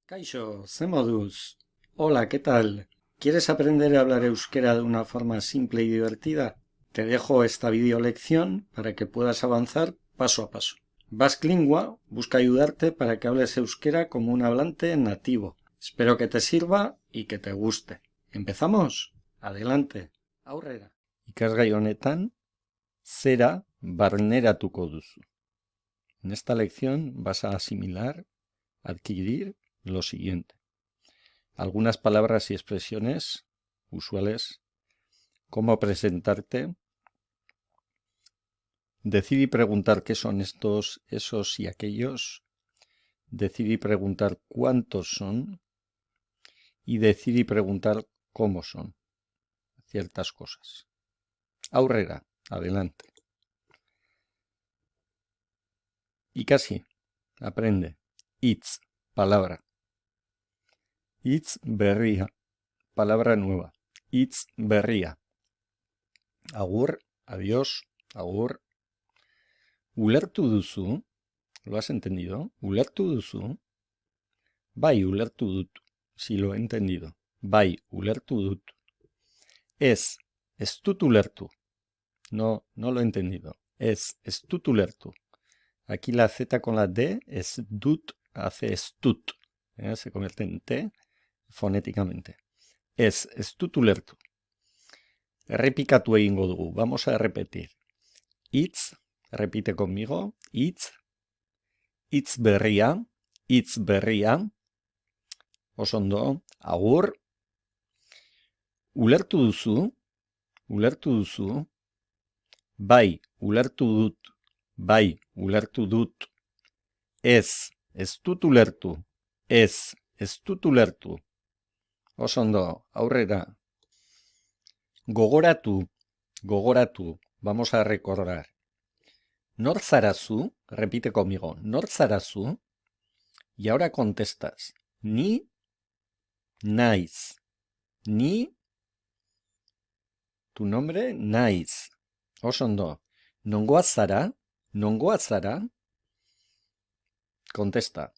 Kaixo, ze moduz? Hola, ¿qué tal? ¿Quieres aprender a hablar euskera de una forma simple y divertida? Te dejo esta video lección para que puedas avanzar paso a paso. Basklingua busca ayudarte para que hables euskera como un hablante nativo. Espero que te sirva y que te guste. ¿Empezamos? Adelante. Aurrera. Ikasgai honetan, zera barneratuko duzu. En esta lección vas a asimilar, adquirir lo siguiente. Algunas palabras y expresiones usuales, cómo presentarte, decir y preguntar qué son estos, esos y aquellos, decir y preguntar cuántos son y decir y preguntar cómo son ciertas cosas. Aurrera, adelante. Y casi, aprende. Hitz, palabra. Hitz berria, palabra nueva. Hitz berria. Agur, adiós, agur. Ulertu duzu, ¿lo has entendido? Ulertu duzu. Bai, ulertu dut. Si lo he entendido. Bai, ulertu dut. Ez dut ulertu. No, no lo he entendido. Ez dut ulertu. Aquí la Z con la D es dut, hace estut. Se convierte en T fonéticamente. Ez dut ulertu. Errepikatu egingo dugu. Vamos a repetir. Hitz, repite conmigo. Hitz, hitz berria, hitz berria. Osondo, agur. Ulertu duzu, ulertu duzu. Bai, ulertu dut, bai, ulertu dut. Ez dut ulertu, ez dut ulertu. Osondo, aurrera. Gogoratu, gogoratu. Vamos a recordar. Nor zarazu, repite conmigo, nor zarazu. Y ahora contestas. Ni naiz. Ni, tu nombre, naiz. Osondo, nongoa zara, nongoa zara. Contesta.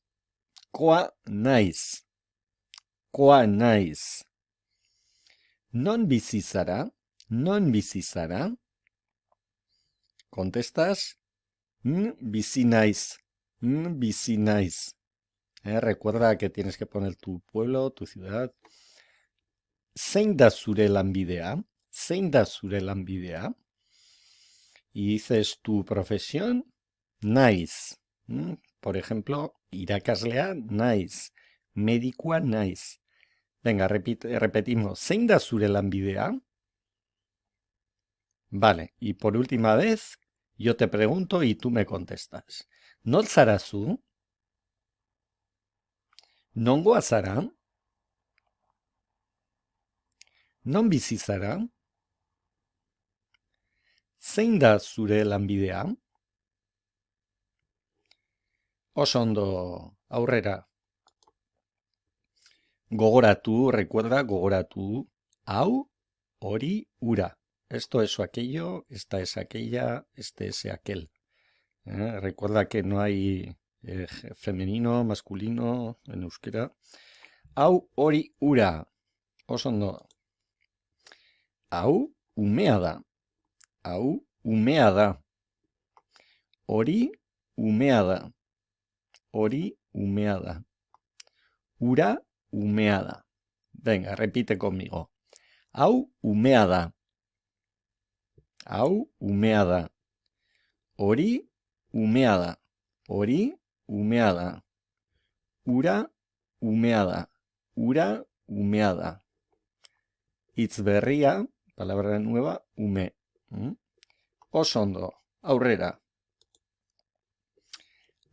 Koa naiz. Koa naiz. Non bizi zara, non bizi zara. Contestas. Bizi naiz. Bizi naiz. Recuerda que tienes que poner tu pueblo, tu ciudad. Zein da zure lanbidea? Zein da zure lanbidea? Y dices tu profesión, naiz. Por ejemplo, irakaslea, naiz. Medikua, naiz. Venga, repetimos. Zein da zure lanbidea? Vale, y por última vez, yo te pregunto y tú me contestas. Nor zarazu? Nongoa zara? Non bizi zara? Zein da zure lanbidea? Oso ondo, aurrera. Gogoratu, recuerda, gogoratu. Hau, hori, hura. Esto es aquello, esta es aquella, este es aquel. Recuerda que no hay femenino, masculino en euskera. Hau, hori, hura. Oso ondo. Hau, umea da. Hau, umea da. Hori, umea da. Hori, umea da. Ura, umea da. Venga, repite conmigo. Hau, umea da. Hau, umea da. Hori, umea da. Hori, umea da. Ura, umea da. Ura, umea da. Hitz berria, palabra nueva, ume. Oso ondo, aurrera.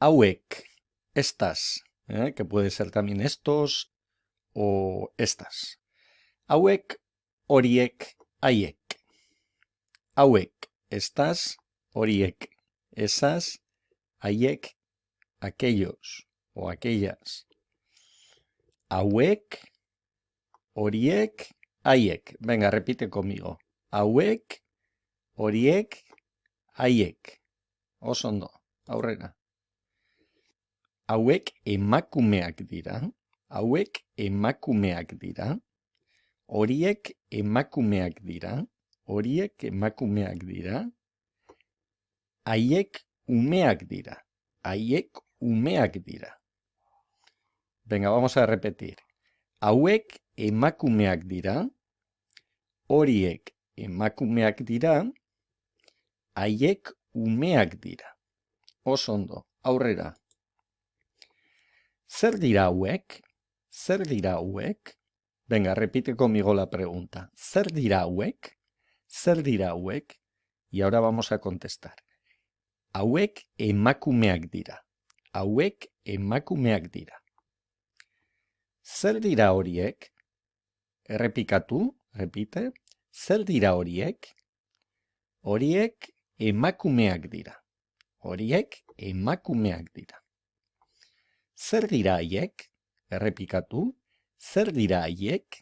Hauek, estas, que puede ser también estos o estas. Hauek, horiek, haiek. Hauek, estas, horiek, esas, haiek, aquellos o aquellas. Hauek, horiek, haiek. Venga, repite conmigo. Hauek, horiek, haiek. Oso ondo, aurrera. Hauek emakumeak dira. Hauek emakumeak dira. Horiek emakumeak dira. Horiek emakumeak dira. Haiek umeak dira. Haiek umeak dira. Venga, vamos a repetir. Hauek emakumeak dira. Horiek emakumeak dira. Haiek umeak dira. Oso ondo, aurrera. ¿Zer dira hauek? ¿Zer dira hauek? Venga, repite conmigo la pregunta. ¿Zer dira hauek? ¿Zer dira hauek? Y ahora vamos a contestar. Hauek emakumeak dira. Hauek emakumeak dira. Zer dira horiek? Errepikatu, repite. Zer dira horiek? Horiek emakumeak dira. Horiek emakumeak dira. Zer dira haiek? Errepikatu. Zer dira haiek?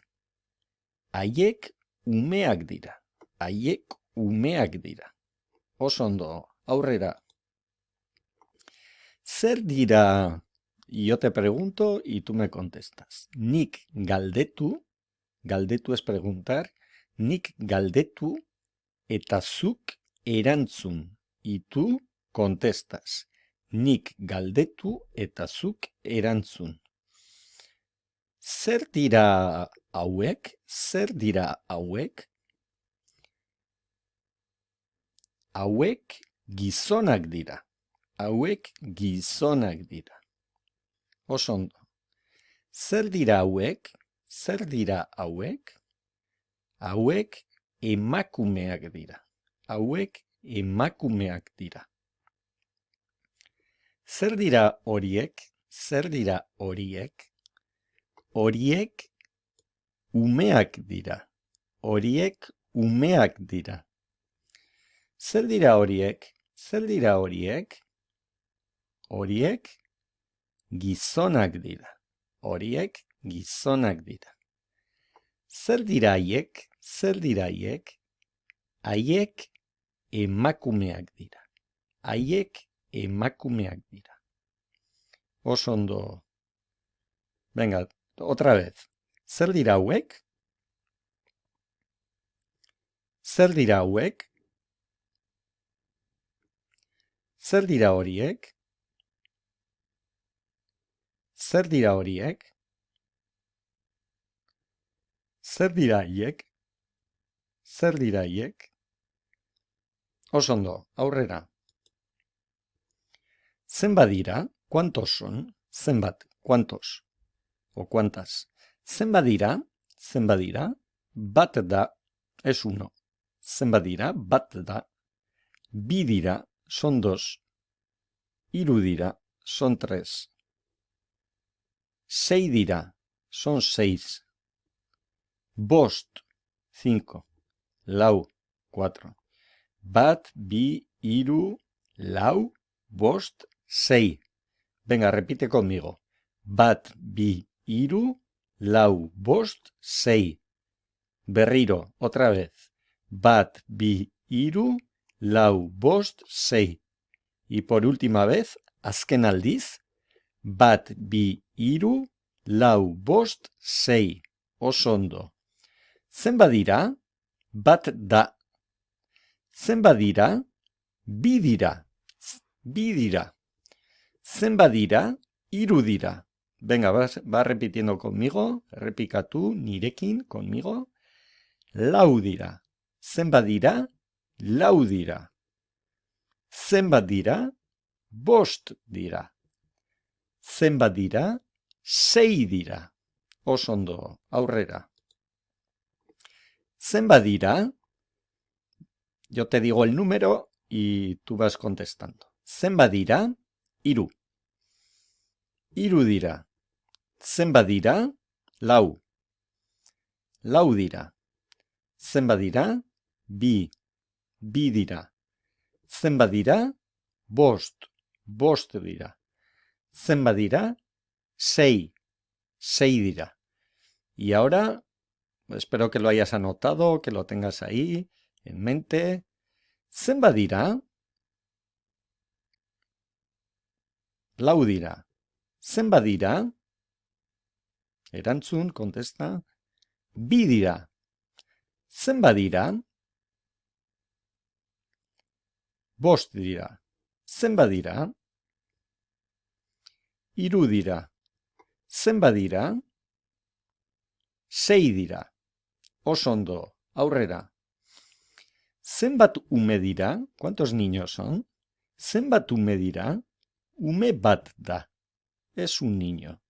Haiek umeak dira. Haiek umeak dira. Oso ondo, aurrera. Zer dira? Y yo te pregunto y tú me contestas. Nik galdetu, galdetu es preguntar, nik galdetu eta zuk erantzun. Y tú contestas. Nik galdetu eta zuk erantzun. Zer dira hauek? Zer dira hauek? Hauek gizonak dira. Hauek gizonak dira. Oso ondo. Zer dira hauek? Zer dira hauek? Hauek emakumeak dira. Hauek emakumeak dira. Zer dira horiek? Zer dira horiek? Horiek umeak dira. Horiek umeak dira. Zer dira horiek? Zer dira horiek? Horiek gizonak dira. Horiek gizonak dira. Zer dira haiek? Zer dira haiek? Haiek emakumeak dira. Haiek emakumeak dira. Oso ondo. Venga, otra vez. Zer dira hauek? Zer dira hauek? Zer dira horiek? Zer dira horiek? Zer dira haiek? Zer dira haiek? Oso ondo, aurrera. Zenbat dira? ¿Cuántos son? Zenbat, ¿cuántos? ¿O cuántas? Zenbat dira? Zenbat dira? Bat da, es uno. Zenbat dira? Bat da. Bi dira, son dos. Hiru dira, son tres. Sei dira, son seis. Bost, 5. Lau, 4. Bat, bi, hiru, lau, bost, sei. Venga, repite conmigo. Bat, bi, hiru, lau, bost, sei. Berriro, otra vez. Bat, bi, hiru, lau, bost, sei. Y por última vez, azken aldiz. Bat, bi, hiru, lau, bost, sei. Oso ondo. Zenbat dira? Bat da. Zenbat dira? Bi dira. Bi dira. Zenbat dira? Hiru dira. Venga, va repitiendo conmigo. Repikatu nirekin conmigo. Lau dira. Zenbat dira? Lau dira. Zenbat dira? Bost dira. Zenbat dira? Sei dira. Oso ondo, aurrera. Zenbat dira? Yo te digo el número y tú vas contestando. Zenbat dira? Hiru. Hiru dira. Zenbat dira? Lau. Lau dira. Zenbat dira? Bi. Bi dira. Zenbat dira? Bost. Bost dira. Zenbat dira? Sei. Sei dira. Y ahora, espero que lo hayas anotado, que lo tengas ahí en mente. Zenbat dira? Lau dira. Zenbat dira? Erantzun, kontesta, bi dira. Zenbat dira? Bost dira. Zenbat dira? Hiru dira. Zenbat dira? Sei dira. Oso ondo, aurrera. Zenbat ume dira? ¿Cuántos niños son? Zenbat ume dira? Ume bat da. Es un niño.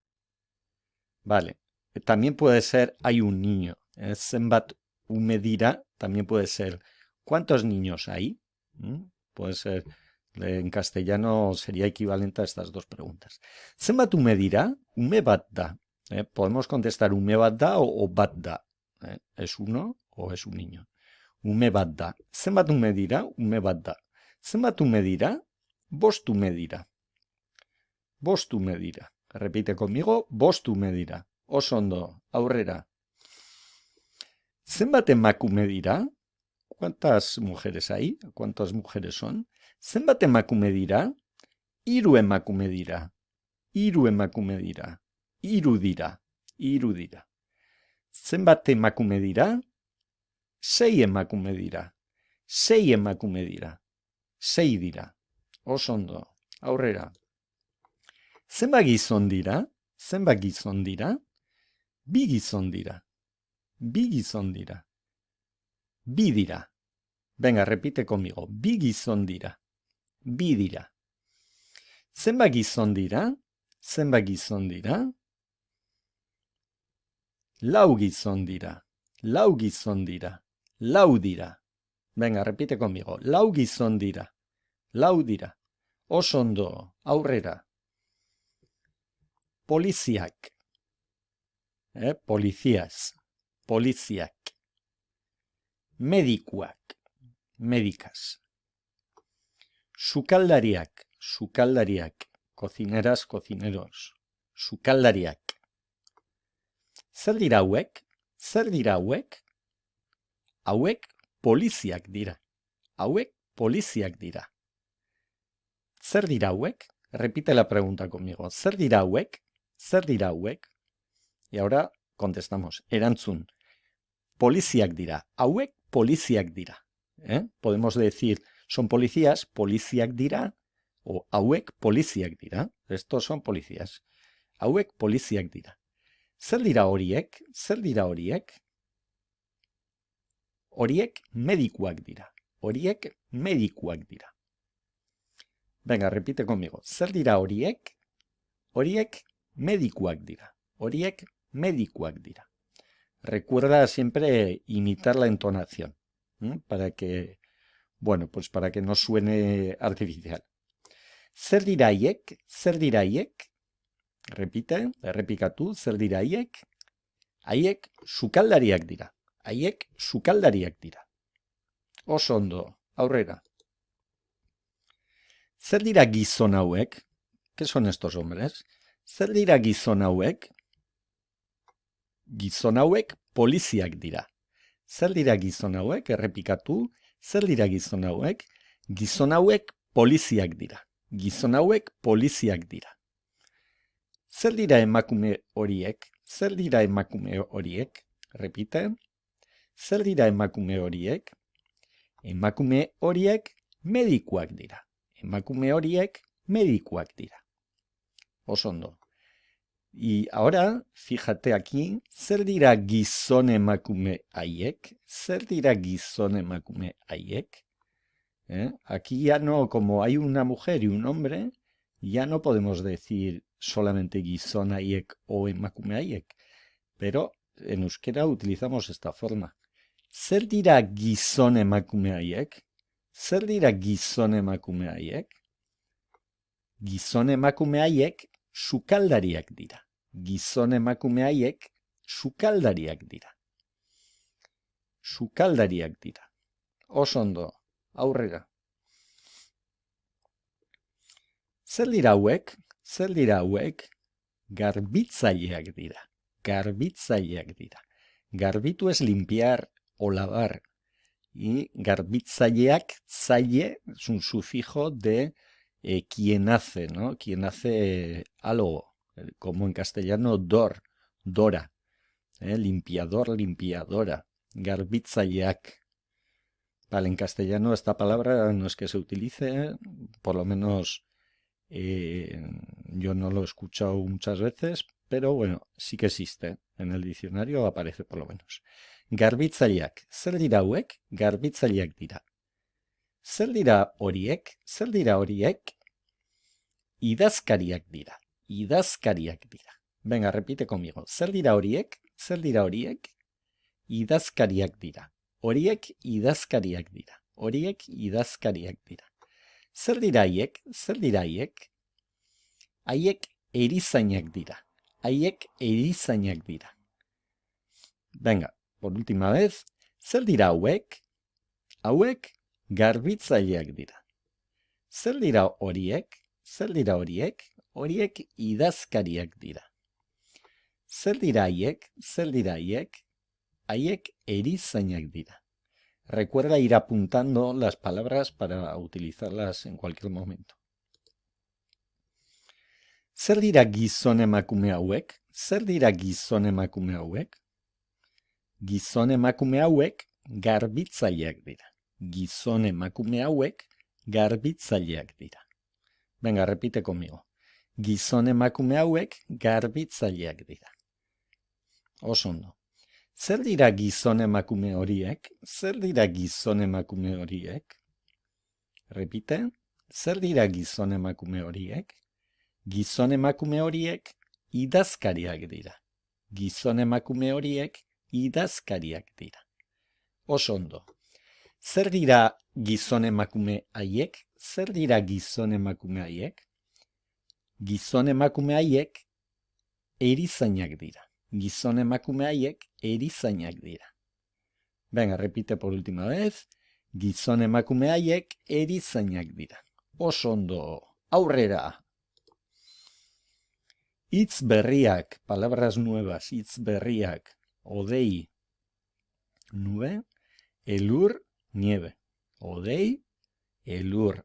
Vale. También puede ser hay un niño. Zenbat ume dira también puede ser ¿cuántos niños hay? Puede ser, en castellano sería equivalente a estas dos preguntas. Zenbat ume dira? Ume bat da. Podemos contestar ume bat da o bat da. ¿Es uno o es un niño? Ume bat da. Zenbat ume dira? Ume bat da. Zenbat ume dira? Bost ume dira. Bost ume dira. Repite conmigo, bost ume dira. Oso ondo, aurrera. Zenbat emakume dira? ¿Cuántas mujeres hay? ¿Cuántas mujeres son? Zenbat emakume dira? Hiru emakume dira. Hiru emakume dira. Hiru dira. Hiru dira. Zenbat emakume dira? Sei emakume dira. Sei emakume dira. Sei dira. Oso ondo. Aurrera. Zenbat gizon dira? Zenbat gizon dira? Bi gizon dira. Bi gizon dira. Bi dira. Venga, repite conmigo. Bi gizon dira. Bi dira. Zenbat gizon dira? Zenbat gizon dira? Lau gizon dira. Lau gizon dira. Lau dira. Venga, repite conmigo. Lau gizon dira. Lau dira. Oso ondo, aurrera. Poliziak. Policías. Poliziak. Medikuak. Médicas. Sukaldariak. Sukaldariak. Cocineras, cocineros. Sukaldariak. Zer dira hauek? Zer dira hauek? Hauek poliziak dira. Hauek poliziak dira. Zer dira hauek? Repite la pregunta conmigo. Zer dira hauek? Zer dira hauek? Y ahora contestamos. Erantzun. Poliziak dira. Hauek poliziak dira. Podemos decir, son policías, poliziak dira, o hauek poliziak dira. Estos son policías. Hauek poliziak dira. Zer dira horiek? Zer dira horiek? Horiek medikuak dira. Horiek medikuak dira. Venga, repite conmigo. Zer dira horiek? Horiek medikuak dira. Horiek medikuak dira. Recuerda siempre imitar la entonación, para que, bueno, pues para que no suene artificial. Zer dira haiek? Zer dira haiek? Repite, errepikatu, zer dira haiek? Haiek sukaldariak dira. Haiek sukaldariak dira. Oso ondo, aurrera. Zer dira gizon hauek? ¿Qué son estos hombres? Zer dira gizon hauek? Gizon hauek poliziak dira. Zer dira gizon hauek? Errepikatu, zer dira gizon hauek? Gizon hauek poliziak dira. Gizon hauek poliziak dira. Zer dira emakume horiek? Zer dira emakume horiek? Repite. Zer dira emakume horiek? Emakume horiek medikuak dira. Emakume horiek medikuak dira. Oso ondo. Y ahora, fíjate aquí, zer dira gizon emakume haiek? Zer dira gizon emakume haiek? Aquí ya no, como hay una mujer y un hombre, ya no podemos decir solamente gizon haiek o emakume haiek. Pero en euskera utilizamos esta forma. Zer dira gizon emakume haiek? Zer dira gizon emakume haiek? Gizon emakume haiek sukaldariak dira. Gizon emakume haiek sukaldariak dira. Sukaldariak dira. Oso ondo, aurrera. Zer dira hauek? Zer dira hauek? Garbitzaileak dira. Garbitzaileak dira. Garbitu es limpiar o lavar. Y garbitzaileak, tzaile, es un sufijo de quien hace, ¿no? Quien hace algo, como en castellano dor Dora, limpiador, limpiadora, garbitzaileak. Vale, en castellano esta palabra no es que se utilice, por lo menos yo no lo he escuchado muchas veces, pero bueno, sí que existe. En el diccionario aparece por lo menos. Garbitzaileak, zer dira hauek? Garbitzaileak dira. Zer dira horiek? Zer dira horiek? Idazkariak dira. Idazkariak dira. Venga, repite conmigo. Zer dira horiek? Zer dira horiek? Idazkariak dira. Horiek idazkariak dira. Horiek idazkariak dira. Zer dira haiek? Zer dira haiek? Haiek erizainak dira. Haiek erizainak dira. Venga, por última vez. Zer dira hauek? Hauek garbitzaileak dira. Zer dira horiek? Zer dira horiek? Horiek idazkariak dira. Zer dira haiek? Zer dira haiek? Haiek erizainak dira. Recuerda ir apuntando las palabras para utilizarlas en cualquier momento. Zer dira gizon emakume hauek? Zer dira gizon emakume hauek? Gizon emakume hauek garbitzaileak dira. Gizon emakume hauek garbitzaileak dira. Venga, repite conmigo. Gizon emakume hauek garbitzaileak dira. Oso ondo. Zer dira gizon emakume horiek? Zer dira gizon emakume horiek? Repite. Zer dira gizon emakume horiek? Gizon emakume horiek idazkariak dira. Gizon emakume horiek idazkariak dira. Oso ondo. Zer dira gizon emakume haiek? Zer dira gizon emakume haiek? Gizon emakume haiek erizainak dira. Gizon emakume haiek erizainak dira. Venga, repite por última vez. Gizon emakume haiek erizainak dira. Oso ondo. Aurrera. Hitz berriak, palabras nuevas, hitz berriak. Odei, nube. Elur, nieve. Odei, elur.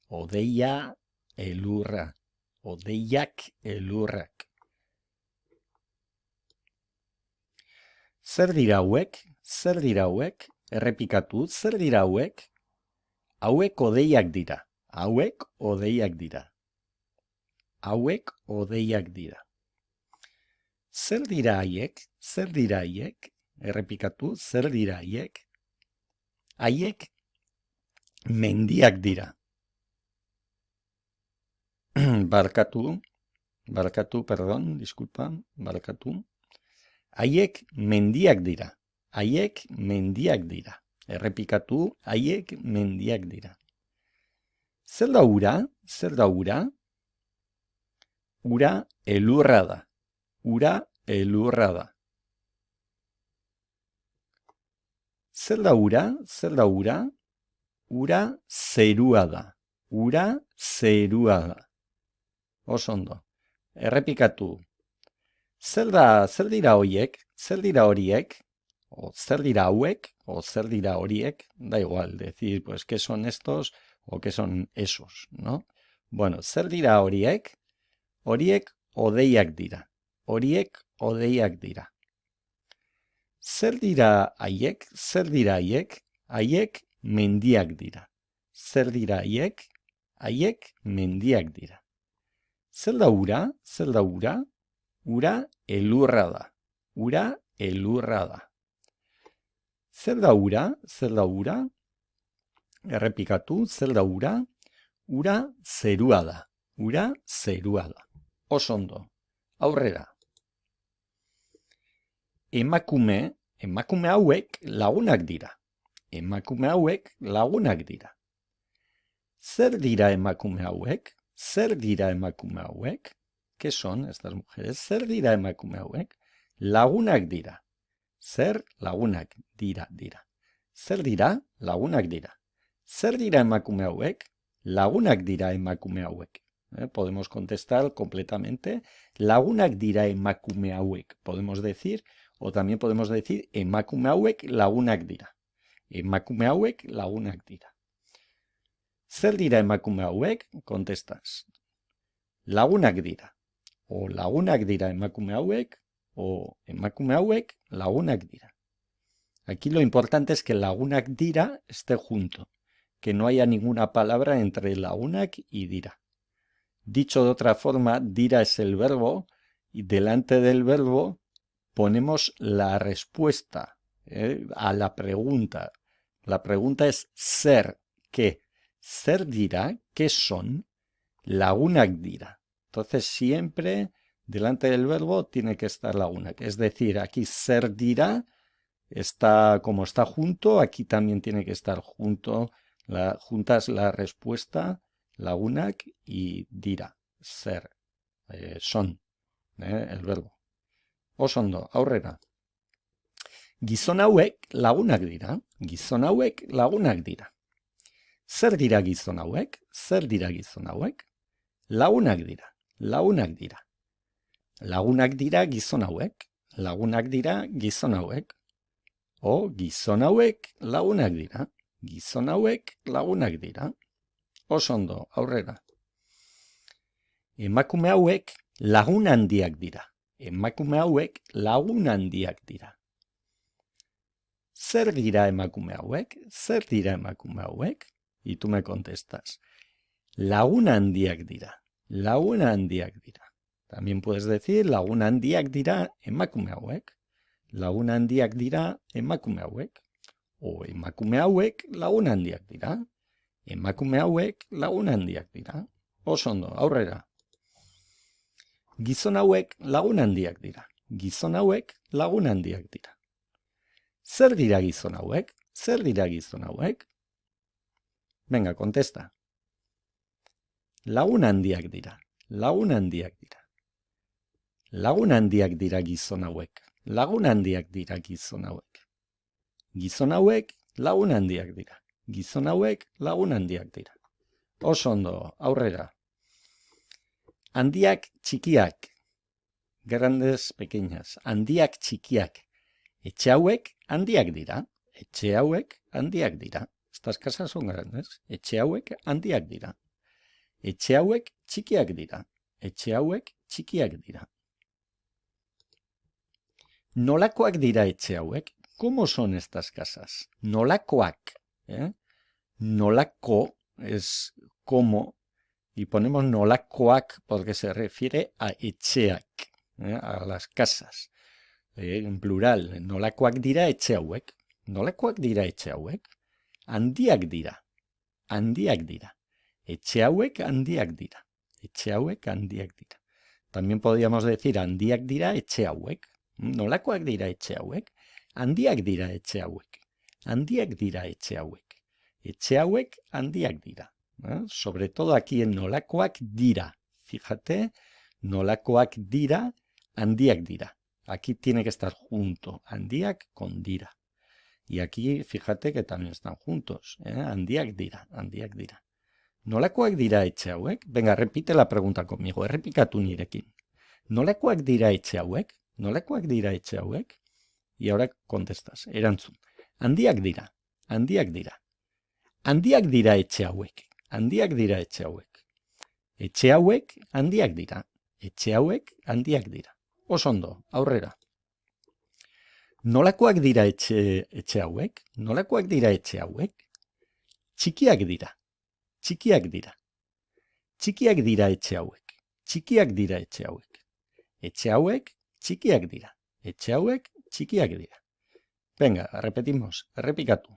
Odeia, elurra. Odeiak, elurrak. Zer dira hauek? Zer dira hauek? Errepikatu, zer dira hauek? Hauek odeiak dira. Hauek odeiak dira. Hauek odeiak dira. Zer dira haiek? Zer dira haiek? Errepikatu, zer dira haiek? Haiek mendiak dira. Barkatu. Haiek mendiak dira. Haiek mendiak dira. Errepikatu, haiek mendiak dira. Zer da ura? Zer da ura? Ura elurra da. Ura elurra da. Zer da ura? Zer da ura? Ura zerua da. Ura zerua da. Oso ondo. Errepikatu. Zer dira horiek? Zer dira horiek? O zer dira hauek? O zer dira horiek? Da igual decir, pues, ¿qué son estos? O ¿qué son esos? ¿No? Bueno, zer dira horiek? Horiek odeiak dira. Horiek odeiak dira. Zer dira haiek? Zer dira haiek? Haiek mendiak dira. Zer dira haiek? Haiek mendiak dira. Zer da ura? Zer da ura? Ura elurra da. Ura elurra da. Zer da ura? Zer da ura? Errepikatu, zer da ura? Ura zerua da. Ura zerua da. Oso ondo. Aurrera. Emakume hauek lagunak dira. Emakume hauek lagunak dira. Zer dira emakume hauek? Zer dira emakume hauek? ¿Qué son estas mujeres? Zer dira emakume hauek? Lagunak dira. Zer lagunak dira. Zer dira lagunak dira. Zer dira emakume hauek? Lagunak dira emakume hauek. Podemos contestar completamente. Lagunak dira emakume hauek. Podemos decir, o también podemos decir emakume hauek lagunak dira. Emakume hauek lagunak dira. Zer dira emakume hauek? Contestas. Lagunak dira. O lagunak dira emakume hauek, o emakume hauek lagunak dira. Aquí lo importante es que lagunak dira esté junto, que no haya ninguna palabra entre lagunak y dira. Dicho de otra forma, dira es el verbo y delante del verbo ponemos la respuesta a la pregunta. La pregunta es ser, ¿qué? Ser dira, ¿qué son? Lagunak dira. Entonces siempre delante del verbo tiene que estar lagunak. Es decir, aquí ser dira está como está junto, aquí también tiene que estar juntas la respuesta lagunak y dira, ser, son, el verbo. Osondo, aurrera. Gizon hauek lagunak dira. Gizon hauek lagunak dira. Zer dira gizon hauek? Zer dira gizon hauek? Lagunak dira. Lagunak dira. Lagunak dira gizon hauek. Lagunak dira gizon hauek. O gizon hauek lagunak dira. Gizon hauek lagunak dira. Osondo, aurrera. Emakume hauek lagun handiak dira. Emakume hauek lagun handiak dira. Zer dira emakume hauek? Zer dira emakume hauek? Y tú me contestas. Lagun handiak dira. Lagun handiak dira. También puedes decir lagun handiak dira emakume hauek. Lagun handiak dira emakume hauek. O emakume hauek lagun handiak dira. Emakume hauek lagun handiak dira. Osondo, aurrera. Gizon hauek lagun handiak dira. Gizon hauek lagun handiak dira. Zer dira gizon hauek? Zer dira gizon hauek? Venga, contesta. Lagun handiak dira. Lagun handiak dira. Lagun handiak dira gizon hauek. Lagun handiak dira gizon hauek. Gizon hauek lagun handiak dira. Gizon hauek lagun handiak dira. Oso ondo, aurrera. Handiak txikiak. Grandes, pequeñas. Handiak txikiak. Etxe hauek handiak dira. Etxe hauek handiak dira. Estas casas son grandes. Etxe hauek handiak dira. Etxe hauek txikiak dira. Etxe hauek txikiak dira. Nolakoak dira etxe hauek? ¿Cómo son estas casas? Nolakoak. Nolako es como, y ponemos nolakoak porque se refiere a etxeak, a las casas. En plural, nolakoak dira etxe hauek. Nolakoak dira etxe hauek? Handiak dira. Handiak dira. Etxe hauek handiak dira. Etxe hauek handiak dira. También podríamos decir handiak dira etxe hauek. Nolakoak dira etxe hauek? Handiak dira etxe hauek. Handiak dira etxe hauek. Etxe hauek handiak dira. Sobre todo aquí en nolakoak dira. Fíjate, nolakoak dira, handiak dira. Aquí tiene que estar junto, handiak con dira. Y aquí fíjate que también están juntos. Handiak dira, handiak dira. Nolakoak dira etxe hauek? Venga, repite la pregunta conmigo. Errepikatu nirekin. Nolakoak dira etxe hauek? Nolakoak dira etxe hauek? Y ahora contestas. Erantzun. Handiak dira, handiak dira. Handiak dira etxe hauek. Handiak dira etxe hauek. Etxe hauek handiak dira. Etxe hauek handiak dira. Oso ondo, aurrera. Nolakoak dira etxe hauek? Nolakoak dira etxe hauek? Txikiak dira. Txikiak dira. Txikiak dira etxe hauek. Txikiak dira etxe hauek. Etxe hauek txikiak dira. Etxe hauek txikiak dira. Venga, repetimos. Errepikatu.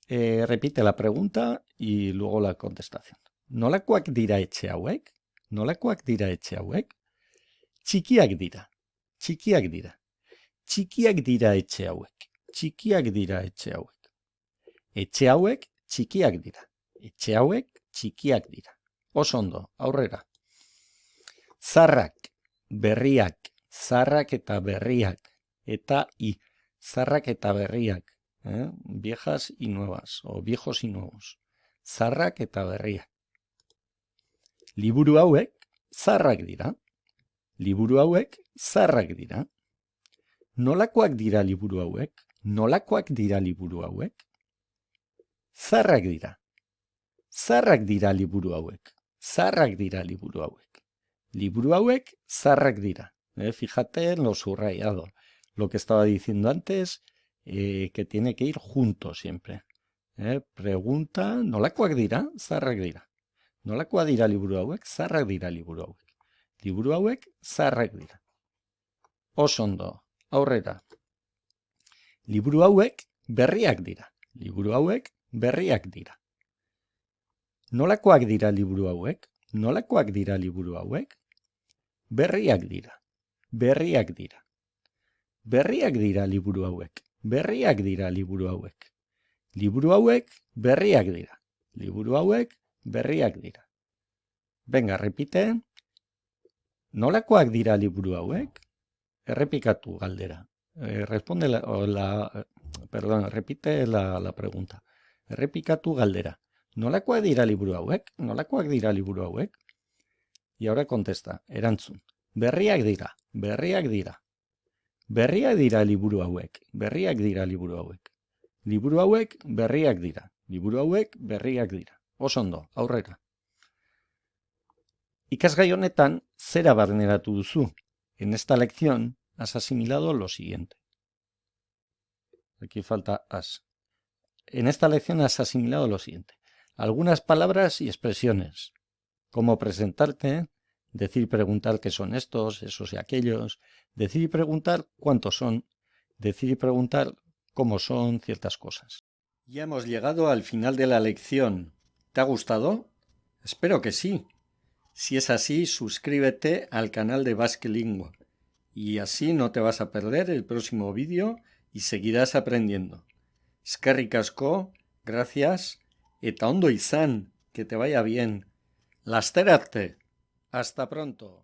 Repite la pregunta y luego la contestación. Nolakoak dira etxe hauek? Nolakoak dira etxe hauek? Txikiak dira. Txikiak dira. Txikiak dira etxe hauek. Txikiak dira etxe hauek. Etxe hauek txikiak dira. Etxe hauek txikiak dira. Oso ondo, aurrera. Zarrak, berriak, zarrak eta berriak. Eta i, zarrak eta berriak. Viejas y nuevas, o viejos y nuevos. Zarrak eta berriak. Liburu hauek, zarrak dira. Liburu hauek, zarrak dira. Nolakoak dira liburu hauek? Nolakoak dira liburu hauek? Zarrak dira. Zarrak dira liburu hauek. Zarrak dira liburu hauek. Liburu hauek, zarrak dira. Fíjate en lo subrayado. Lo que estaba diciendo antes, que tiene que ir junto siempre. Pregunta, nolakoak dira, zaharrak dira. Nolakoak dira liburu hauek, zaharrak dira liburu hauek. Liburu hauek, zaharrak dira. Oso ondo, aurrera. Liburu hauek, berriak dira. Liburu hauek, berriak dira. Nolakoak dira liburu hauek? Nolakoak dira liburu hauek? Berriak dira. Berriak dira. Berriak dira liburu hauek. Berriak dira liburu hauek. Liburu hauek berriak dira. Liburu hauek berriak dira. Venga, repite. Nolakoak dira liburu hauek? Errepikatu galdera. Repite la pregunta. Errepikatu galdera. Nolakoak dira liburu hauek? Nolakoak dira liburu hauek? Y ahora contesta, erantzun. Berriak dira, berriak dira. Berriak dira liburu hauek, berriak dira liburu hauek. Liburu hauek berriak dira, liburu hauek berriak dira. Oso ondo, aurrera. Ikasgai honetan, zera barneratu duzu. En esta lección has asimilado lo siguiente. Aquí falta has. En esta lección has asimilado lo siguiente. Algunas palabras y expresiones. Cómo presentarte, decir y preguntar qué son estos, esos y aquellos, decir y preguntar cuántos son, decir y preguntar cómo son ciertas cosas. Ya hemos llegado al final de la lección. ¿Te ha gustado? Espero que sí. Si es así, suscríbete al canal de Basque Lingua y así no te vas a perder el próximo vídeo y seguirás aprendiendo. Eskerrik asko, gracias, eta ondo izan, que te vaya bien. Laster arte. Hasta pronto.